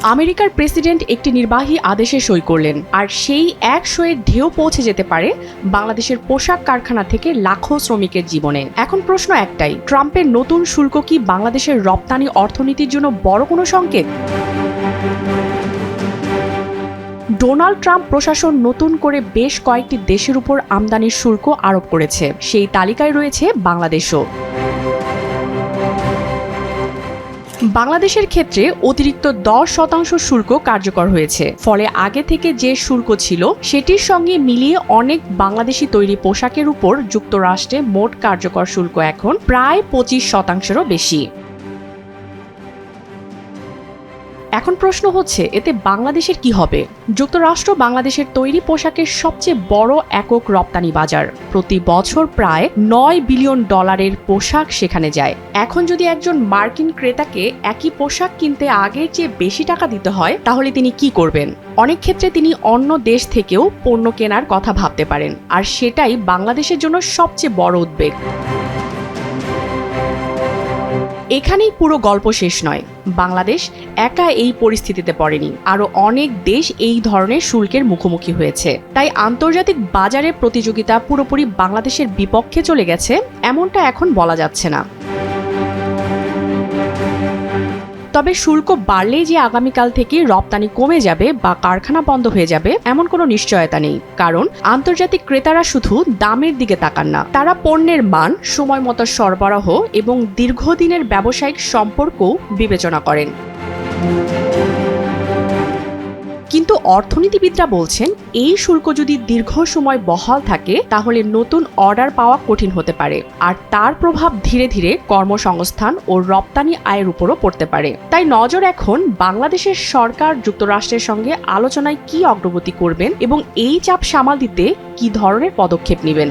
আমেরিকার প্রেসিডেন্ট একটি নির্বাহী আদেশে সই করলেন, আর সেই এক সইয়ের ঢেউ পৌঁছে যেতে পারে বাংলাদেশের পোশাক কারখানা থেকে লাখো শ্রমিকের জীবনে। এখন প্রশ্ন একটাই, ট্রাম্পের নতুন শুল্ক কি বাংলাদেশের রপ্তানি অর্থনীতির জন্য বড় কোনো সংকেত? ডোনাল্ড ট্রাম্প প্রশাসন নতুন করে বেশ কয়েকটি দেশের উপর আমদানির শুল্ক আরোপ করেছে। সেই তালিকায় রয়েছে বাংলাদেশও। বাংলাদেশের ক্ষেত্রে অতিরিক্ত 10% শুল্ক কার্যকর হয়েছে। ফলে আগে থেকে যে শুল্ক ছিল সেটির সঙ্গে মিলিয়ে অনেক বাংলাদেশি তৈরি পোশাকের উপর যুক্তরাষ্ট্রে মোট কার্যকর শুল্ক এখন প্রায় 25%-এরও বেশি। এখন প্রশ্ন হচ্ছে, এতে বাংলাদেশের কি হবে? যুক্তরাষ্ট্র বাংলাদেশের তৈরি পোশাকের সবচেয়ে বড় একক রপ্তানি বাজার। প্রতি বছর প্রায় $9 বিলিয়ন পোশাক সেখানে যায়। এখন যদি একজন মার্কিন ক্রেতাকে একই পোশাক কিনতে আগের চেয়ে বেশি টাকা দিতে হয়, তাহলে তিনি কি করবেন? অনেক ক্ষেত্রে তিনি অন্য দেশ থেকেও পণ্য কেনার কথা ভাবতে পারেন, আর সেটাই বাংলাদেশের জন্য সবচেয়ে বড় উদ্বেগ। এখানেই পুরো গল্প শেষ নয়। বাংলাদেশ একা এই পরিস্থিতিতে পড়েনি, আরও অনেক দেশ এই ধরনের শুল্কের মুখোমুখি হয়েছে। তাই আন্তর্জাতিক বাজারে প্রতিযোগিতা পুরোপুরি বাংলাদেশের বিপক্ষে চলে গেছে এমনটা এখন বলা যাচ্ছে না। তবে শুল্ক বাড়লেই যে আগামীকাল থেকে রপ্তানি কমে যাবে বা কারখানা বন্ধ হয়ে যাবে এমন কোনো নিশ্চয়তা নেই। কারণ আন্তর্জাতিক ক্রেতারা শুধু দামের দিকে তাকান না, তারা পণ্যের মান, সময় মতো সরবরাহ এবং দীর্ঘদিনের ব্যবসায়িক সম্পর্কও বিবেচনা করেন। কিন্তু অর্থনীতিবিদরা বলছেন, এই শুল্ক যদি দীর্ঘ সময় বহাল থাকে তাহলে নতুন অর্ডার পাওয়া কঠিন হতে পারে, আর তার প্রভাব ধীরে ধীরে কর্মসংস্থান ও রপ্তানি আয়ের উপরও পড়তে পারে। তাই নজর এখন বাংলাদেশের সরকার যুক্তরাষ্ট্রের সঙ্গে আলোচনায় কি অগ্রগতি করবেন এবং এই চাপ সামাল দিতে কি ধরনের পদক্ষেপ নেবেন।